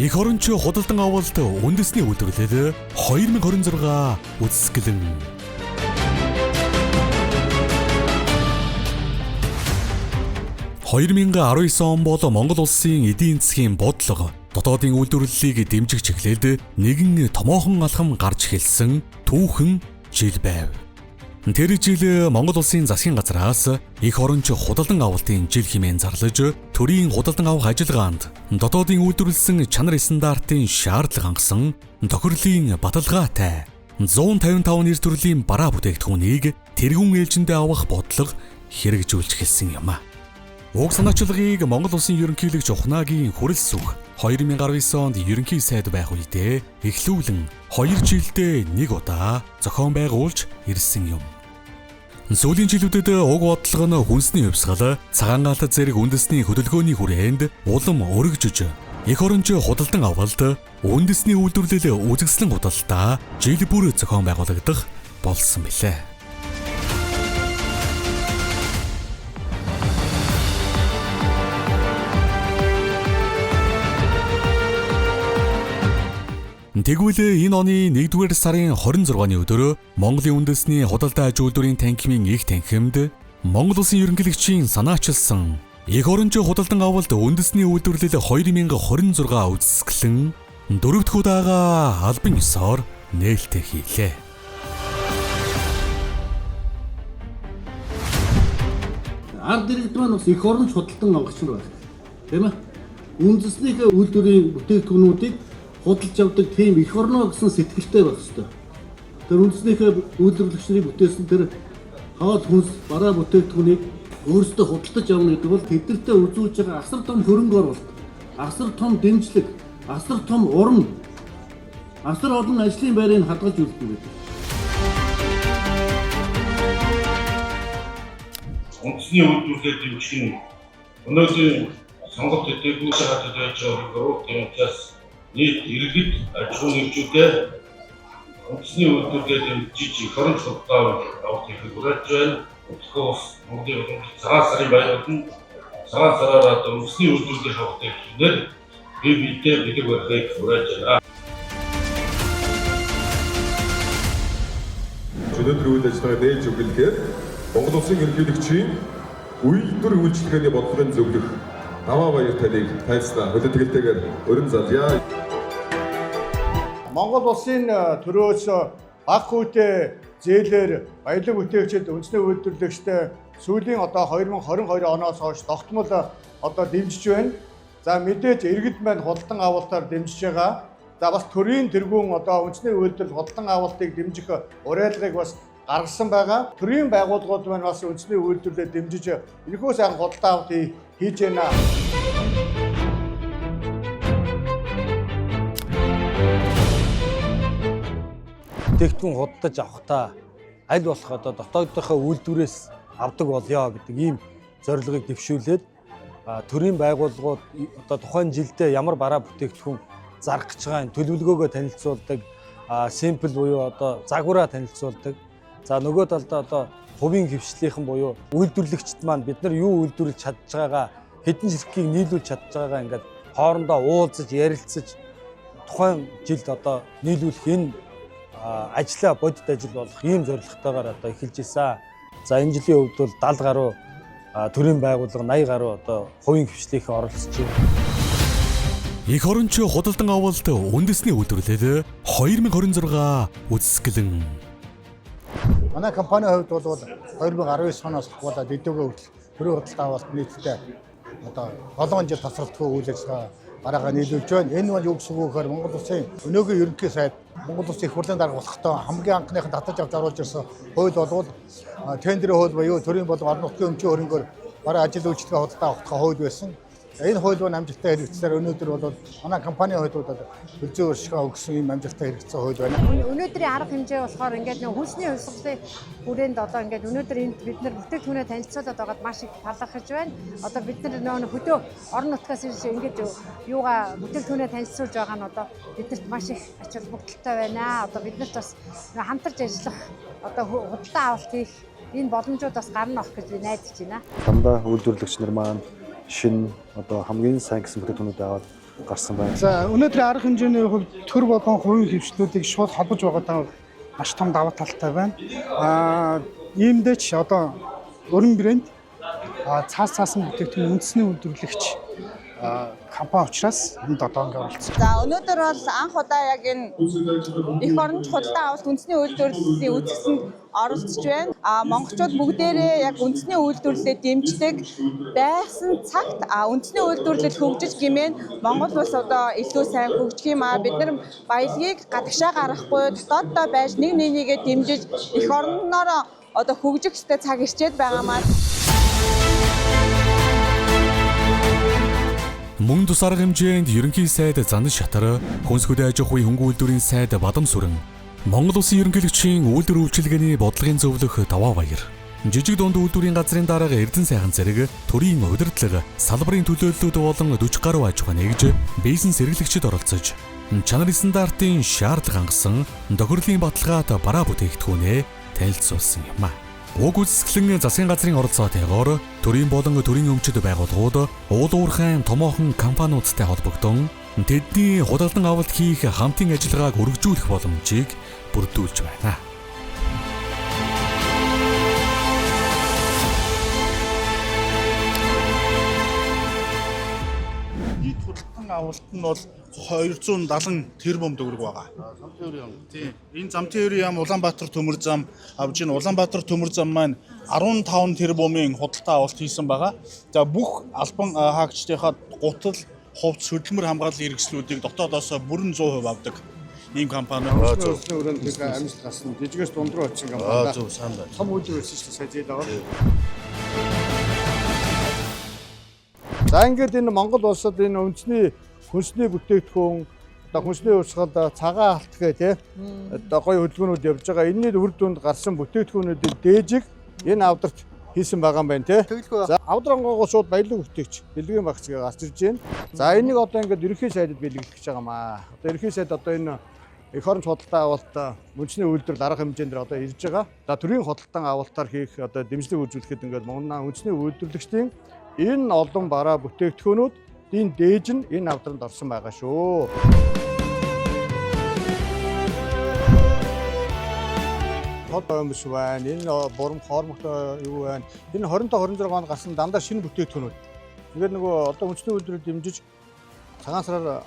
Эх оронч худалдан авалт үндэсний үйлдвэрлэл 2026 үзэсгэлэн. (2019 он бол Монгол улсын эдийн засгийн бодлого дотоодын үйлдвэрлэлийг дэмжих чиглэлд нэгэн томоохон алхам гарч эхэлсэн түүхэн жил байв. Тэр жил Монгол улсын засгийн газраас эх оронч худалдан авалтын жил хэмээн зарлаж төрийн худалдан авах ажиллагаанд дотоодын үйлдвэрлэсэн чанар стандартын шаардлага хангасан тохирлын баталгаатай 155 нэр төрлийн бараа бүтээгдэхүүнийг тэргүүн ээлжиндээ авах бодлого хэрэгжүүлж эхэлсэн юм. Уг санаачлагыг Монгол улсын ерөнхийлөгч Ухнаагийн хүрэлс үг 2019 онд ерөнхий сайд байх үедээ эхлүүлэн 2 жилдээ нэг удаа зохион байгуулж ирсэн юм. Сүүлийн жилүүдэд уг бодлого нь хүнсний хувьсгал, цагаан галт зэрэг үндэсний хөдөлгөөний хүрээнд улам өргөжж, эх оронч худалдан авалт, үндэсний үйлдвэрлэл үзэсгэлэн худалдаа жил бүр зохион байгуулагдах болсон билээ. Тэгвэл энэ оны 1-р сарын 26-ны өдөр Монголын үндэсний худалдаа аж үйлдвэрийн танхимын их танхимд Монгол улсын ерөнхийлөгчийн санаачилсан эх оронч худалдан авалт үндэсний үйлдвэрлэл 2026 үзэсгэлэн 4-р удаага албан ёсоор нээлттэй хийлээ. Ард иргэд маань бас эх оронч худалдан авах чинь байна. Тийм ээ. Үндэсний үйлдвэрийн бүтээгдэхүүнүүдийг худалдаж авдаг тийм эх орноо гэсэн сэтгэлтэй байх хэрэгтэй. Тэр үндэснийхээ үйлдвэрлэгчнийг бүтээсэн тэр хоол хүнс бараа бүтээгдэхүүнийг өөрсдөө худалдаж авна гэдэг бол тэднэртэй үзүүлж байгаа асар том хөрөнгө оруулалт, асар том дэмжлэг, асар том урам, асар олон ажлын байрыг хадгалж үлддэг гэдэг. Үндэсний үйлдвэрлэлд дэмжих нь өнөөдрийн сонголт төдийгүй шатад байж байгаа гөрөө тэмцээс нийт иргэд аж ахуйн хэрэгжүүлээ үндэсний үйлдвэрлэлд дэмжиж эх оронч худалдаа авалтыг хүргэж байна. Өнөөдөр Монголын цагаан сарын баярууд нь цагаан сараар үндэсний үйлдвэрлэлийн хавтыг хийнээр бие биедээ бэлэг барихыг хүргэж байна. Өнөөдөр үйл ажиллагаа нээж өгүүлэхээр Монгол улсын ерөнхийлөгчийн үйлдвэр үйлчлэгээний бодлогын зөвлөх Даваа баяр таныг тайлснаа хүлээлтгэлтэйгээр өрн залъя. Монгол улсын төрөөс бага хүүтэй зээлээр баялаг бүтээгчид үндэсний үйлдвэрлэгчтэй сүүлийн 2022 оноос хойш тогтмол дэмжиж байна. За мэдээж иргэд маань худалдан авалтаар дэмжиж байгаа. За бас төрийн тэргүүн үндэсний үйлдвэрлэл худалдан авалтыг дэмжих уриалгыг бас гаргасан байгаа. Төрийн байгууллагууд маань бас үндэсний үйлдвэрлэлд дэмжиж энэхүү сайн худалдан авалт хийж байна. Бүтээгдэхүүн худалдаж авахдаа аль болох дотоодынхоо үйлдвэрээс авдаг болёо гэдэг ийм зорилгыг дэвшүүлээд төрийн байгууллагууд тухайн жилдээ ямар бараа бүтээгдэхүүн зарах гэж байгаа төлөвлөгөөгөө танилцуулдаг, семпл буюу загвараа танилцуулдаг. За нөгөө талдаа хувийн хвшлийнхэн буюу үйлдвэрлэгчд маань бид нар юу үйлдвэрлэж чадж байгаагаа хэдэн зэргийг нийлүүлж чадж байгаагаа ингээд хоорондоо уулзаж ярилцаж тухайн жилд нийлүүлэх энэ ажлаа бодит ажил болох ийм зорилготойгоор эхэлж ирсэн. За энэ жилийн хувьд бол 70 гаруй төрийн байгууллага 80 гаруй хувийн хвшлийнхээ оролцож байна. Эх оронч худалдан авалт үндэсний үйлдвэрлэл 2026 үзэсгэлэн. Манай компанийн хувьд бол 2019 оноос ахвалаад эдгөө хүртэл төрийн худалдан авалт нийтдээ 7 жил тасралтгүй үйл ажиллагаа гараагаа нийлүүлж байна. Энэ бол юу гэсэн үг гэхээр Монгол улсын өнөөгийн ерөнхий сайд Монгол улсын их хурлын дарга болохтой хамгийн анхныхан татаж авч оруулж ирсэн хууль болвол тендерийн хууль буюу төрийн болон орон нутгийн өмчийн хөрөнгөөр бараа ажил үйлчлэгээ худалдаа авах хууль байсан. Энэ хууль маань амжилттай хэрэгжсээр өнөөдөр бол манай компанийн хувьд хөлзөө өршгөө өгсөн юм амжилттай хэрэгжсэн хууль байна. Өнөөдрийн арга хэмжээ болохоор ингээд хүнсний хувьсгалын хүрээнд ингээд өнөөдөр энд бид нар бүтээгдэхүүнээ танилцуулаад байгаад маш их талархаж байна. Бид нар хөдөө орон нутгаас ирж ингээд юугаа бүтээгдэхүүнээ танилцуулж байгаа нь биднэрт маш их ач холбогдолтой байна. Биднэрт бас хамтарч ажиллах худалдаа авалт хийх энэ боломжууд бас гарна ах гэж би найдаж байна. Дандаа үйлдвэрлэгч нар маань шин одоо хамгийн сайн гэсэн бүтээгдэхүүнүүд аваад гарсан байна. За өнөөдрийн арга хэмжээний хувьд төр болон хувийн хөвчлүүдийг шууд холбож байгаа маш том давуу талтай байна. Иймдээ ч одоо өрн брэнд цаасан бүтээгдэхүүн үндэсний үйлдвэрлэгч компани учраас энд одоо ингээд оролцсон. За өнөөдөр бол анх удаа яг энэ эх оронд худалдан авалт үндэсний үйлдвэрлэлийн үзэсгэлэнд оролцож байна. Монголчууд бүгдээрээ яг үндэсний үйлдвэрлэлээ дэмждэг байсан цагт үндэсний үйлдвэрлэл хөгжиж гэмээн Монгол улс одоо илүү сайн хөгжих юм аа. Бид нар баялагийг гадагшаа гаргахгүй дотооддоо байж нэг нэгээ дэмжиж эх орноороо одоо хөгжих ёстой цаг ирчээд байгаамаа. Мөн тус арга хэмжээнд ерөнхий сайд Зандан Шатар, Хүнс хөдөө аж ахуйн хөнгөн үйлдвэрийн сайд Бадам Сүрэн, Монгол Улсын ерөнхийлөгчийн үйлдвэр үйлчилгээний бодлогын зөвлөх Даваа Баяр, жижиг дунд үйлдвэрийн газрын дарга Эрдэнэ сайхан зэрэг төрийн удирдлага, салбарын төлөөллүүд болон 40 гаруй аж ахуй нэгж бизнес эрхлэгчид оролцож, чанарын стандартын шаардлага хангасан тохирлын баталгаат бараа бүтээгдэхүүнээ танилцуулсан юм а. Уг үзэсгэлэн засгийн газрын оролцоотойгоор төрийн болон төрийн өмчөд байгууллагууд уул уурхайн томоохон компаниудтай холбогдсон тэдний худалдан авалт хийх хамтын ажиллагааг өргөжүүлэх боломжийг бүрдүүлж байна. Нийт худалдан авалт нь бол 270 тэрбум төгрөг байгаа. Тийм. Энэ замтын ерийн яам Улаанбаатар төмөр зам авж ийн Улаанбаатар төмөр зам маань 15 тэрбумын худалдан авалт хийсэн байгаа. За бүх албан хаагчдынхаа гутал, хувцс, хөдөлмөр хамгааллын хэрэгслүүдийг дотоодоос бүрэн 100% авдаг. Ийм компани. Өөрсдөө өрөөнд нэг амжилт гарсан. Жижигээс дунд руу очсон компани. Зөв сайн байна. Том үйлдвэр байсан шүү дээ сая зээл байгаа. За ингээд энэ Монгол улсад энэ үндэсний хүнсний бүтээгдэхүүн одоо хүнсний урсгал цагаан алт гэх тий одоо гоё хөдөлгөөнүүд явж байгаа. Энэний үр дүнд гарсан бүтээгдэхүүнүүдийн дээжиг энэ авдарт хийсэн байгаа юм байна тий. За авдрангоогоо шууд баялаг бүтээгч бэлгийн багцгаа гарч ирж байна. За энийг одоо ингээд ерөнхий сайдад бэлгэлэх гэж байгаа юм аа. Одоо ерөнхий сайд одоо энэ эх орон худалдан авалт үндэсний үйлдвэрлэл арга хэмжээнд одоо ирж байгаа. За төрийн худалдан авалтаар хийх одоо дэмжлэг үзүүлэхэд ингээд Монголын үндэсний үйлдвэрлэгчдийн энэ олон бараа бүтээгдэхүүнүүд энэ дээж нь энэ авдранд орсон байгаа шүү. Тод өмс байна. Энэ бурам хоормогтой юу байна. Энэ 25-26 онд гарсан дандаа шинэ бүтээгдэхүүнүүд. Тэгээд нөгөө одоо үндэсний үйлдвэрлэлд дэмжиж цагаан сараар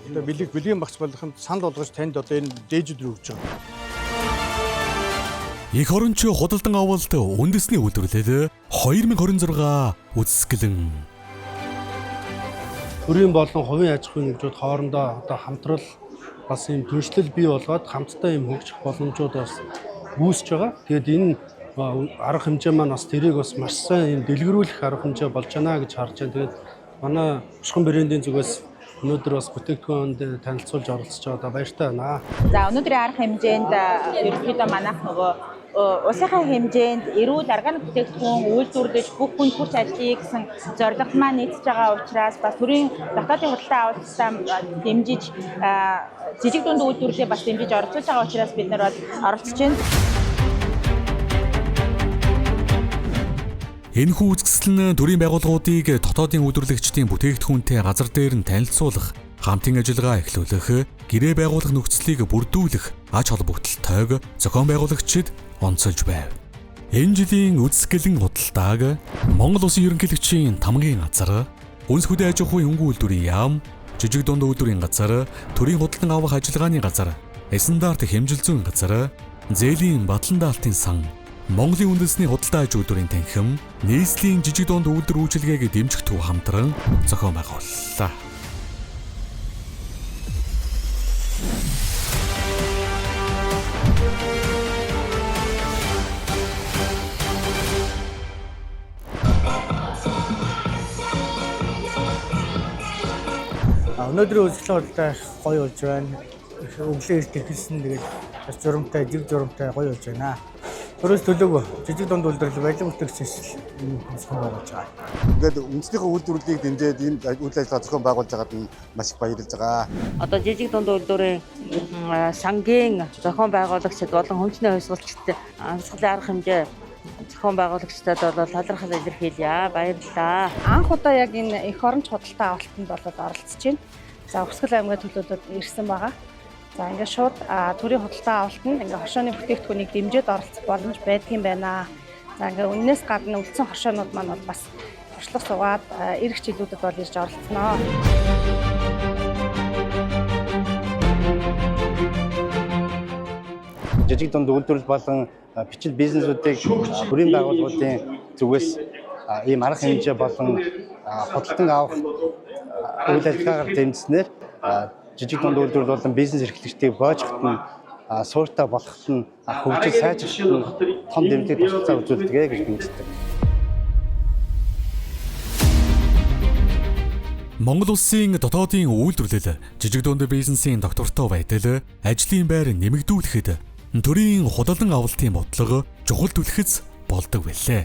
одоо бэлгийн багц болгоход санал болгож танд одоо энэ дээжид рүү өгч байгаа. Эх оронч худалдан авалт үндэсний үйлдвэрлэл 2026 үзэсгэлэн. Төрийн болон хувийн аж ахуйн нэгжүүд хоорондоо одоо хамтрал бас ийм түншлэл бий болгоод хамтдаа ийм хөгжих боломжууд бас үүсэж байгаа. Тэгээд энэ арга хэмжээ маань бас тэрийг бас маш сайн ийм дэлгэрүүлэх арга хэмжээ болж байна гэж харж байна. Тэгээд манай Бушхан брендийн зүгээс өнөөдөр бас бүтээгдэхүүнд танилцуулж оролцож байгаа баяртай байна. За өнөөдрийн арга хэмжээнд ерөнхийдөө манайх нөгөө улсынхаа хэмжээнд эрүүл органик бүтээгдэхүүн үйлдвэрлэж бүх хүн төрч ажиллая гэсэн зорилго маань нийцэж байгаа учраас бас төрийн дотоодын худалдан авалтаа дэмжиж жижиг дунд үйлдвэрлэлээ бас дэмжиж оролцож байгаа учраас бид нар бол оролцож байна. Энэхүү үзэсгэлэн төрийн байгууллагуудыг дотоодын үйлдвэрлэгчдийн бүтээгдэхүүнтэй газар дээр нь танилцуулах, хамтын ажиллагаа эхлүүлэх, гэрээ байгуулах нөхцөлийг бүрдүүлэх ач холбогдолтойг зохион байгуулагчид онцолж байв. Энэ жилийн үзэсгэлэн худалдааг Монгол Улсын ерөнхийлөгчийн тамгын газар, Хүнс хөдөө аж ахуйн хөнгөн үйлдвэрийн яам, жижиг дунд үйлдвэрийн газар, төрийн худалдан авах ажиллагааны газар, стандарт хэмжил зүйн газар, зээлийн батлан даалтын сан, Монголын үндэсний худалдаа аж үйлдвэрийн танхим, нийслэлийн жижиг дунд үйлдвэр үйлчилгээг дэмжих төв хамтран зохион байгууллаа. Өнөөдрийн үзэсгэлэн гоё болж байна. Өглөө эрт эхэлсэн тэгээд бас журамтай, жиг журамтай гоё болж байна. Төрөөс төлөв жижиг дунд үйлдвэрлэл баялаг бүтээгдэхүүн зохион байгуулж байгаа. Ингээд үндэснийхээ үйлдвэрлэлийг дэмжиж энэ үйл ажиллагаа зохион байгуулж байгаад нь маш их баярлаж байгаа. Одоо жижиг дунд үйлдвэрийн сангийн зохион байгуулагчид болон хүнсний хувьсгалчид амьсгалын арга хэмжээ зохион байгуулагчдад бол талархал илэрхийлье. Баярлалаа. Анх удаа яг энэ эх оронч худалдаа авалтанд болоод оролцож байна. За Өвсгөл аймгийн төлөөлөлд ирсэн байгаа. За ингээд шууд төрийн худалдаа авалтанд ингээд хоршооны бүтээгдэхүүнийг дэмжиж оролцох боломж байдгийн байна. За ингээд үннээс гадна үлдсэн хоршоонууд маань бол бас туршлага суугаад эх жилүүдэд бол ирж оролцсноо. Жижиг дунд үйлдвэрлэл болон бичил бизнесүүдийг төрийн байгууллагуудын зүгээс ийм арга хэмжээ болон худалдан авах үйл ажиллагаагаар дэмжснээр жижиг дунд үйлдвэрлэл болон бизнес эрхлэгчдийг боожхот нь суурьтай болгоход нь хөгжил сайжруулахад нь том дэмжлэг тусгацаа үзүүлдэг гэж үздэг. Монгол улсын дотоодын үйлдвэрлэл жижиг дунд бизнесийн доктортой байдал ажлын байр нэмэгдүүлэхэд төрийн худалдан авалтын бодлого чухал түлхэц болдог байлээ.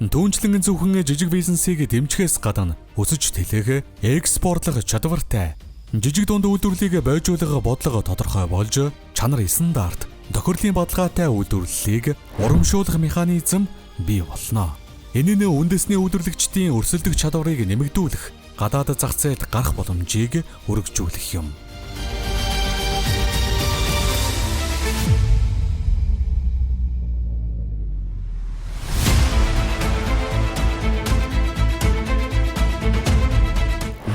Түүнчлэн зөвхөн жижиг бизнесийг дэмжихээс гадна өсөж тэлэх экспортлох чадвартай жижиг дунд үйлдвэрлэлийг бойжуулах бодлого тодорхой болж чанар стандарт тохирлын бадалгаатай үйлдвэрлэлийг урамшуулах механизм бий болно. Энэ нь үндэсний үйлдвэрлэгчдийн өрсөлдөх чадварыг нэмэгдүүлэх, гадаад зах зээлд гарах боломжийг өргөжүүлэх юм.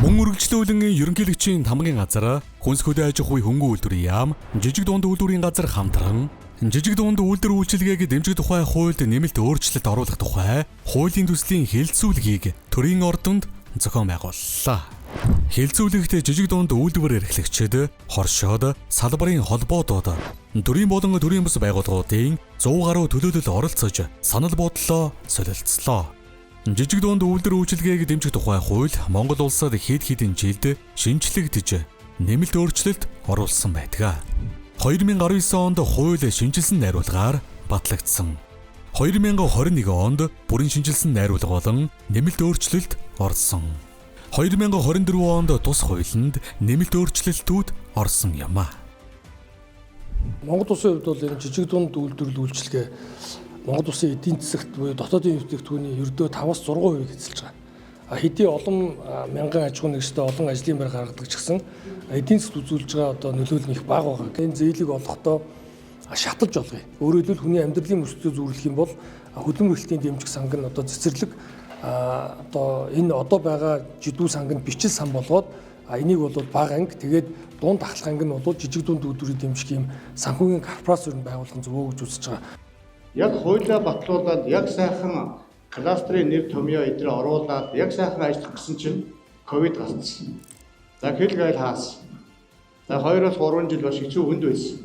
Мөн үргэлжлүүлэн ерөнхийлөгчийн тамгын газар, хүнс хөдөө аж ахуйн хөнгөн үйлдвэрийн яам, жижиг дунд үйлдвэрийн газар хамтран жижиг дунд үйлдвэр үйлчилгээг дэмжих тухай хуульд нэмэлт өөрчлөлт оруулах тухай хуулийн төслийн хэлэлцүүлгийг төрийн ордонд зохион байгууллаа. Хэлэлцүүлэгт жижиг дунд үйлдвэр эрхлэгчид, хоршоод, салбарын холбоодод, төрийн болон төрийн бус байгууллагуудын 100 гаруй төлөөлөл оролцож санал бодлоо солилцлоо. Жижиг дунд үйлдвэр үйлчилгээг дэмжих тухай хууль Монгол улсад хэд хэдэн жилд шинжлэгдэж нэмэлт өөрчлөлт оруулсан байдаг. 2019 онд хууль шинжилсэн найруулгаар батлагдсан. 2021 онд бүрэн шинжилсэн найруулга болон нэмэлт өөрчлөлт орсон. 2024 онд тус хуулинд нэмэлт өөрчлөлтүүд орсон юм. Монгол улсын хувьд бол энэ жижиг дунд үйлдвэрлэл үйлчилгээ Монгол улсын эдийн засагт буюу дотоодын бүтээгдэхүүний ердөө 5-6% эзэлж байгаа. Хэдий олон мянган аж ахуйн нэгжтэй олон ажлын байр гаргадаг ч гэсэн эдийн засгт үзүүлж байгаа одоо нөлөөлөл нь их бага байгаа. Энэ зээлийг олохдоо шаталж олгоё. Өөрөөр хэлбэл хүний амьдралын мөсөлтөө зүүрлэх юм бол хөдөлмөр эрхтний дэмжих санг нь одоо цэцэрлэг одоо энэ одоо байгаа жидүү санг нь бичил сан болгоод энийг бол бага анги тэгээд дунд ахлах анги нь бол жижиг дунд үйлдвэрийг дэмжих юм санхүүгийн корпорац өрн байгуулах зөвөө гэж үзэж байгаа. Яг хуулиа батлуулаад яг сайхан кластрын нэр томьёо эдрээ оруулаад яг сайхан ажиллах гэсэн чинь ковид гарсан. За хэл гайл хаасан. За 2-3 жил бас хэцүү хүнд байсан.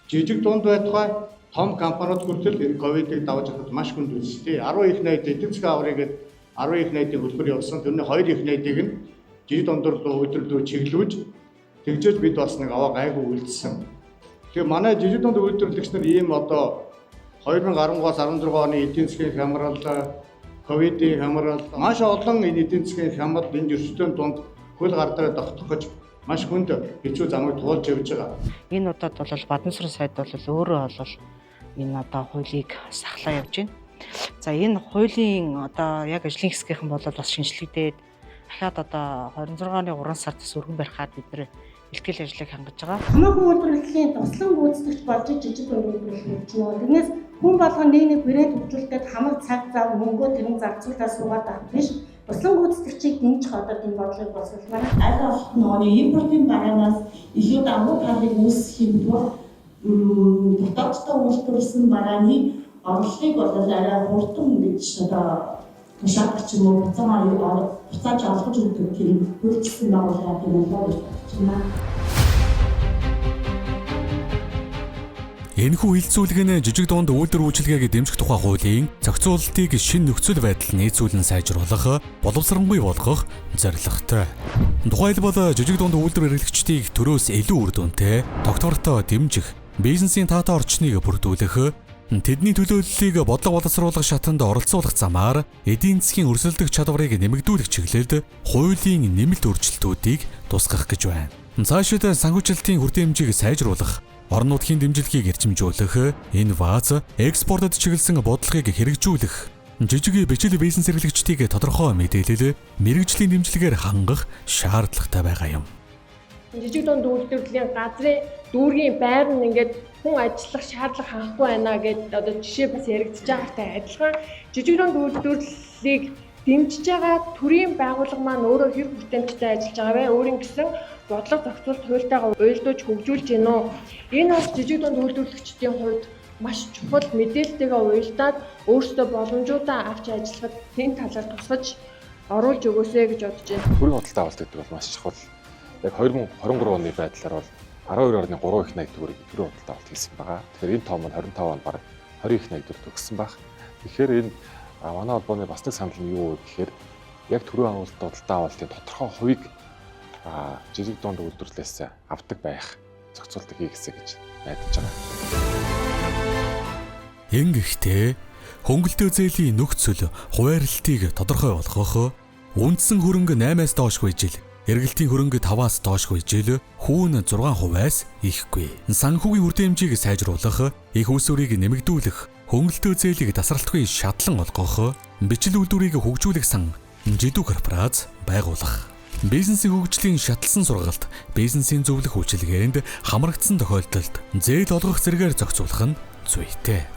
Жижиг дунд байтугай том компаниуд хүртэл энэ ковидыг давж хахад маш хүнд байсан. Тий 10 их найд эдийн засгийн аврыгээд 10 их найдын хөтөлбөр явуулсан. Тэрний 2 их найдыг нь жижиг дундрлуу үйлдвэрлэлөө чиглүүлж тэгжээж бид бас нэг аваа гайгүй үйлдэлсэн. Тэгэхээр манай жижиг дунд үйлдвэрлэгч нар ийм одоо 2013-аас 16 оны эдийн засгийн хямрал, ковидын хямрал, маш олон энэ эдийн засгийн хямрал энэ өрсөлдөөний дунд хөл гардраа тогтох гэж маш хүнд хэцүү замыг туулж явж байгаа. Энэ удаад бол Бадамсрын сайд бол өөрөө бол энэ одоо хуулийг сахлаа явж байна. За энэ хуулийн одоо яг ажлын хэсгийнхэн бол бас шинжилэгдээд дахиад одоо 26 оны 3 сард сүргэн барихад бид нэр бэлтгэл ажлыг хангаж байгаа. Хамаагүй үйлдвэрлэлийн туслан гүйцэтгэгч болж жижиг дунд үйлдвэрлэгч нь тэрнээс хүн болгон нэг брэнд хөгжүүлэлтэд хамаг цаг зав мөнгөө тэрэн зарцуулаад суугаад авах биш. Туслан гүйцэтгэгчийг дэмжих одоо энэ бодлогыг боловсруулмаар. Аль болох нөгөө импортын багаас илүү давуу талыг үүсгэх юм бол дотооддоо үйлдвэрлэсэн барааны орлогыг бол арай хурдан гэж одоо шаардлагач юм уу буцааж олгож өгдөг тийм үйлчлсэн байгууллагын болов гэж байна. Энэхүү хэлэлцүүлэг нь жижиг дунд үйлдвэр үйлчилгээг дэмжих тухай хуулийн зохицуулалтыг шинэ нөхцөл байдал нийцүүлэн сайжруулах, боловсронгүй болгох зорилготой. Тухайлбал жижиг дунд үйлдвэр эрхлэгчдийг төрөөс илүү үр дүнтэй, тогтвортой дэмжих, бизнесийн таатай орчныг бүрдүүлэх, тэдний төлөөллийг бодлого боловсруулах шатанд оролцуулах замаар эдийн засгийн өрсөлдөх чадварыг нэмэгдүүлэх чиглэлд хуулийн нэмэлт өөрчлөлтүүдийг тусгах гэж байна. Цаашид санхүүжилтийн хүртээмжийг сайжруулах, орон нутгийн дэмжлэгийг эрчимжүүлэх, инновац, экспортод чиглэсэн бодлогыг хэрэгжүүлэх, жижиг бичил бизнес эрхлэгчдийг тодорхой мэдээлэл, мэрэгжлийн дэмжлэгээр хангах шаардлагатай байгаа юм. Жижиг дунд үйлдвэрлэлийн газрын дүүргийн байр нь ингээд хүн ажиллах шаардлага хангахгүй байна гэдээ одоо жишээ бас яригдж байгаатай адилхан жижиг дунд үйлдвэрлэлийг дэмжиж байгаа төрийн байгууллага маань өөрөө хэр хүртээмжтэй ажиллаж байгаа вэ? Өөрийн гэсэн бодлого зохицуулт хуультайгаа уялдуулж хөгжүүлж гин үү? Энэ бас жижиг дунд үйлдвэрлэгчдийн хувьд маш чухал мэдээлэлтэйгээ уялдаад өөрсдөө боломжуудаа авч ажиллахад тэн талаар тусгаж оруулж өгөөсэй гэж бодож байна. Төрийн худалдаа авалт гэдэг бол маш чухал. Яг 2023 оны байдлаар бол 12.3 их найд төгрөгийг төрийн худалдаа авалт хийсэн байгаа. Тэгэхээр энэ тоо маань 25 онд бараг 20 их найд төгрөг төгссөн баг. Тэгэхээр энэ манай холбооны бас нэг санал нь юу вэ гэхээр яг төрийн худалдаа авалтын тодорхой хувийг жижиг дунд үйлдвэрлэлээс авдаг байх зохицуултыг хийгсэ гэж найдаж байгаа. Ингэхдээ хөнгөлтөө зээлийн нөхцөл хуваарлтыг тодорхой болгох, үндсэн хөрөнгө 8-аас доошгүй жил, эргэлтийн хөрөнгө 5-аас доошгүй жил, хүүн 6%-аас ихгүй. Санхүүгийн хүртээмжийг сайжруулах, их усүрийг нэмэгдүүлэх, хөнгөлтөө зээлийг тасралтгүй шатлан олгох, бичил үйлдвэрийг хөгжүүлэх сан жидүү корпорац байгуулах. Бизнесийн хөгжлийн шатлсан сургалт, бизнесийн зөвлөх үйлчилгээнд хамрагдсан тохиолдолд зээл олгох зэрэгээр зохицуулах нь зүйтэй.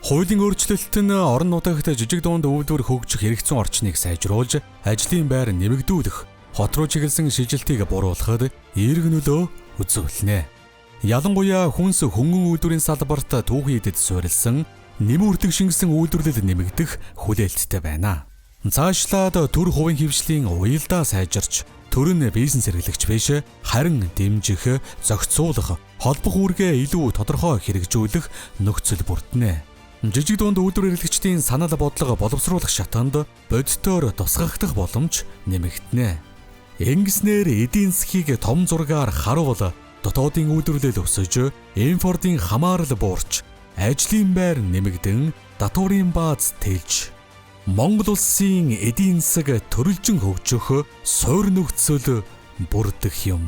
Хуулийн өөрчлөлт нь орон нутагт жижиг дунд үйлдвэр хөгжих хэрэгцээ орчныг сайжруулж, ажлын байр нэмэгдүүлэх, хот руу чиглэсэн шилжилтийг бууруулахад эерэг нөлөө үзүүлнэ. Ялангуяа хүнс хөнгөн үйлдвэрийн салбарт түүхэн эдэд суурилсан, нэмэн үрдэг шингэсэн үйлдвэрлэл нэмэгдэх хүлээлттэй байна. Цаашлаад төр хувийн хвшлийн уялдаа сайжирч, төр нь бизнес эрхлэгч биш, харин дэмжих, зохицуулах, холбох үүргээ илүү тодорхой хэрэгжүүлэх нөхцөл бүрднэ. Жижиг дунд үйлдвэр эрхлэгчдийн санал бодлого боловсруулах шатанд бодитоор тусгагдах боломж нэмэгдэнэ. Ингэснээр эдийн засгийг том зургаар харуул, дотоодын үйлдвэрлэл өсөж, импортын хамаарал буурч, ажлын байр нэмэгдэн, татварын бааз тэлж, Монгол улсын эдийн засаг төрөлжин хөгжих суурь нөхцөл бүрдэх юм.